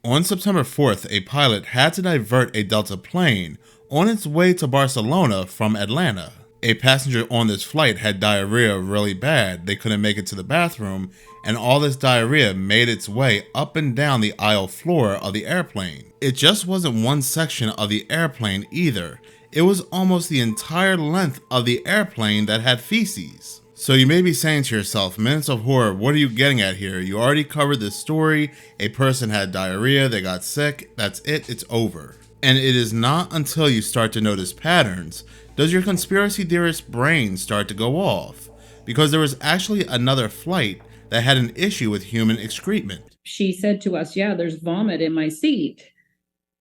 On September 4th, a pilot had to divert a Delta plane on its way to Barcelona from Atlanta. A passenger on this flight had diarrhea really bad, they couldn't make it to the bathroom, and all this diarrhea made its way up and down the aisle floor of the airplane. It just wasn't one section of the airplane either. It was almost the entire length of the airplane that had feces. So you may be saying to yourself, Minutes of Horror, what are you getting at here? You already covered this story. A person had diarrhea, they got sick, that's it, it's over. And it is not until you start to notice patterns does your conspiracy theorist brain start to go off. Because there was actually another flight that had an issue with human excrement. She said to us, yeah, there's vomit in my seat.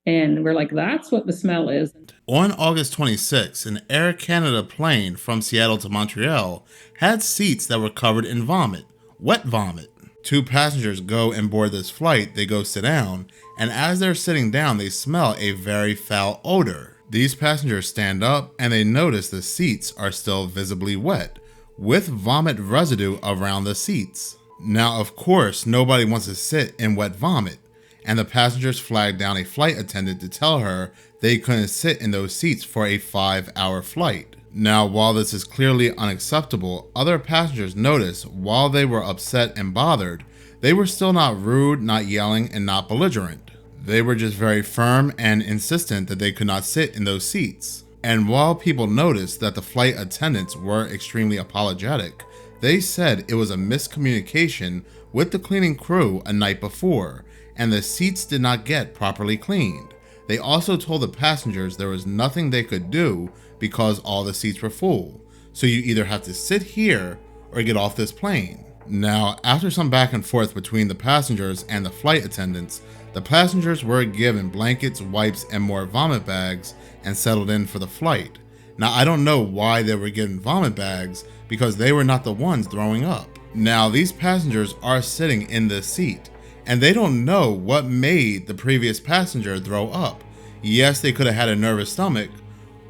And we're like, that's what the smell is. On August 26, an Air Canada plane from Seattle to Montreal had seats that were covered in vomit, wet vomit. Two passengers go and board this flight, they go sit down, and as they're sitting down, they smell a very foul odor. These passengers stand up and they notice the seats are still visibly wet, with vomit residue around the seats. Now, of course, nobody wants to sit in wet vomit, and the passengers flagged down a flight attendant to tell her they couldn't sit in those seats for a 5-hour flight. Now, while this is clearly unacceptable, other passengers noticed while they were upset and bothered, they were still not rude, not yelling, and not belligerent. They were just very firm and insistent that they could not sit in those seats. And while people noticed that the flight attendants were extremely apologetic, they said it was a miscommunication with the cleaning crew a night before, and the seats did not get properly cleaned. They also told the passengers there was nothing they could do because all the seats were full. So you either have to sit here or get off this plane. Now, after some back and forth between the passengers and the flight attendants, the passengers were given blankets, wipes, and more vomit bags and settled in for the flight. Now, I don't know why they were given vomit bags because they were not the ones throwing up. Now, these passengers are sitting in this seat, and they don't know what made the previous passenger throw up. Yes, they could have had a nervous stomach,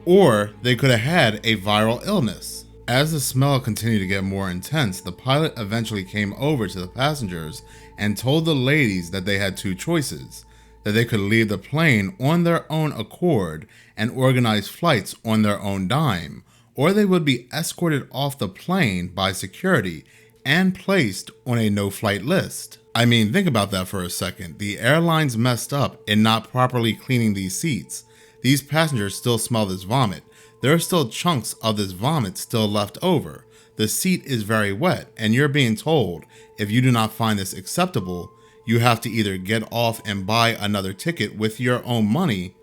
or they could have had a viral illness. As the smell continued to get more intense, the pilot eventually came over to the passengers and told the ladies that they had two choices, that they could leave the plane on their own accord and organize flights on their own dime, or they would be escorted off the plane by security and placed on a no-flight list. I mean, think about that for a second. The airlines messed up in not properly cleaning these seats. These passengers still smell this vomit. There are still chunks of this vomit still left over. The seat is very wet, and you're being told if you do not find this acceptable, you have to either get off and buy another ticket with your own money,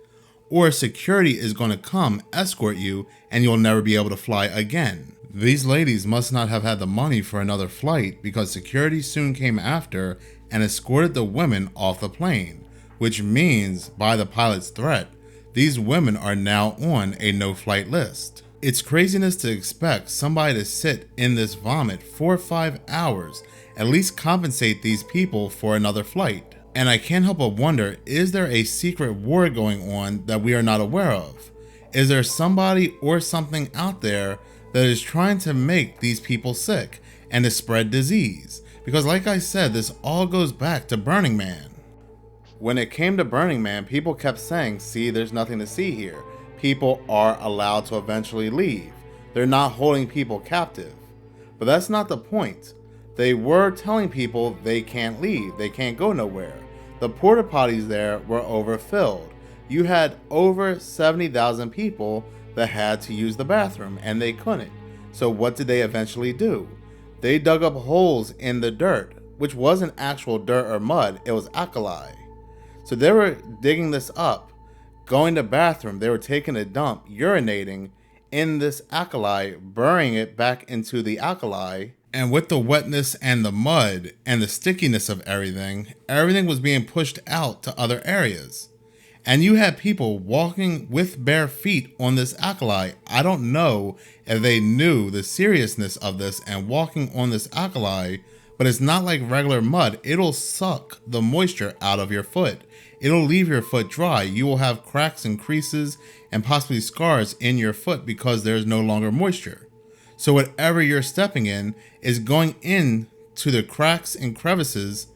or security is going to come escort you and you'll never be able to fly again. These ladies must not have had the money for another flight because security soon came after and escorted the women off the plane, which means, by the pilot's threat, these women are now on a no-flight list. It's craziness to expect somebody to sit in this vomit for 5 hours, at least compensate these people for another flight. And I can't help but wonder, is there a secret war going on that we are not aware of? Is there somebody or something out there that is trying to make these people sick and to spread disease? Because like I said, this all goes back to Burning Man. When it came to Burning Man, people kept saying, see, there's nothing to see here. People are allowed to eventually leave. They're not holding people captive. But that's not the point. They were telling people they can't leave, they can't go nowhere. The porta potties there were overfilled. You had over 70,000 people that had to use the bathroom and they couldn't. So what did they eventually do? They dug up holes in the dirt, which wasn't actual dirt or mud, it was alkali. So they were digging this up, going to the bathroom, they were taking a dump, urinating in this alkali, burying it back into the alkali. And with the wetness and the mud and the stickiness of everything was being pushed out to other areas. And you had people walking with bare feet on this alkali. I don't know if they knew the seriousness of this and walking on this alkali, but it's not like regular mud. It'll suck the moisture out of your foot. It'll leave your foot dry. You will have cracks and creases and possibly scars in your foot because there's no longer moisture. So whatever you're stepping in is going in to the cracks and crevices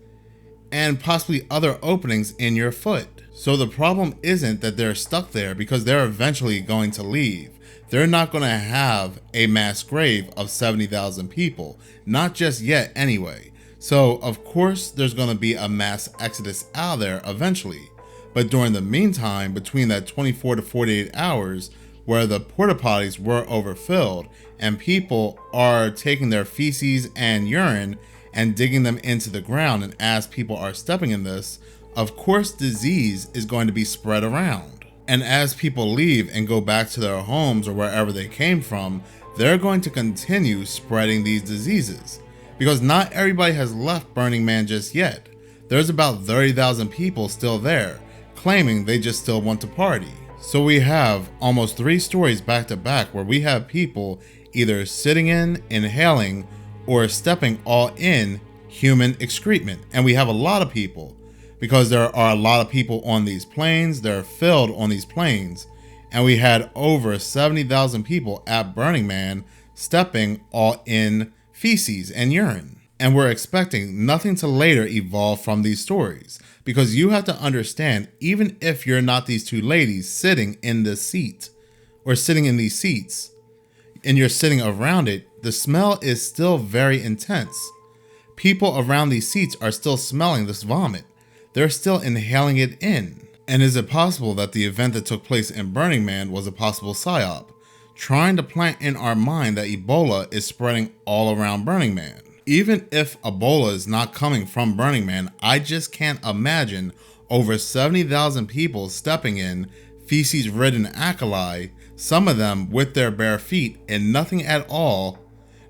and possibly other openings in your foot. So the problem isn't that they're stuck there, because they're eventually going to leave. They're not going to have a mass grave of 70,000 people, not just yet anyway. So of course there's going to be a mass exodus out of there eventually. But during the meantime, between that 24 to 48 hours where the porta potties were overfilled and people are taking their feces and urine and digging them into the ground, and as people are stepping in this, of course disease is going to be spread around. And as people leave and go back to their homes or wherever they came from, they're going to continue spreading these diseases. Because not everybody has left Burning Man just yet. There's about 30,000 people still there, claiming they just still want to party. So we have almost 3 stories back to back where we have people either sitting in, inhaling, or stepping all in human excrement. And we have a lot of people, because there are a lot of people on these planes. They're filled on these planes. And we had over 70,000 people at Burning Man stepping all in feces and urine. And we're expecting nothing to later evolve from these stories, because you have to understand, even if you're not these 2 ladies sitting in this seat or sitting in these seats and you're sitting around it, the smell is still very intense. People around these seats are still smelling this vomit. They're still inhaling it in. And is it possible that the event that took place in Burning Man was a possible psyop, trying to plant in our mind that Ebola is spreading all around Burning Man? Even if Ebola is not coming from Burning Man, I just can't imagine over 70,000 people stepping in feces-ridden alkali, some of them with their bare feet and nothing at all,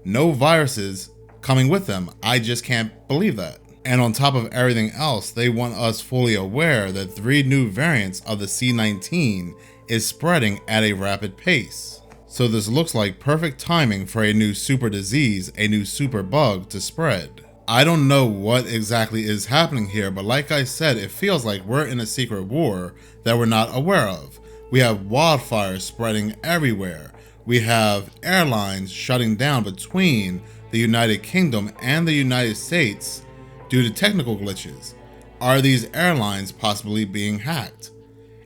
no viruses coming with them. I just can't believe that. And on top of everything else, they want us fully aware that 3 new variants of the C19 is spreading at a rapid pace. So this looks like perfect timing for a new super disease, a new super bug to spread. I don't know what exactly is happening here, but like I said, it feels like we're in a secret war that we're not aware of. We have wildfires spreading everywhere. We have airlines shutting down between the United Kingdom and the United States due to technical glitches. Are these airlines possibly being hacked?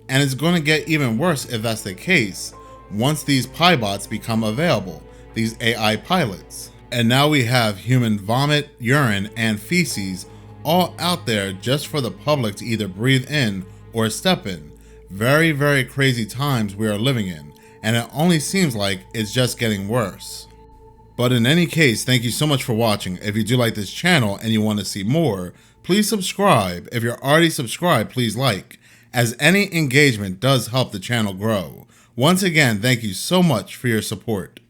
And it's going to get even worse if that's the case once these pibots become available, these AI pilots. And now we have human vomit, urine, and feces all out there just for the public to either breathe in or step in. Very, very crazy times we are living in, and it only seems like it's just getting worse. But in any case, thank you so much for watching. If you do like this channel and you want to see more, please subscribe. If you're already subscribed, please like, as any engagement does help the channel grow. Once again, thank you so much for your support.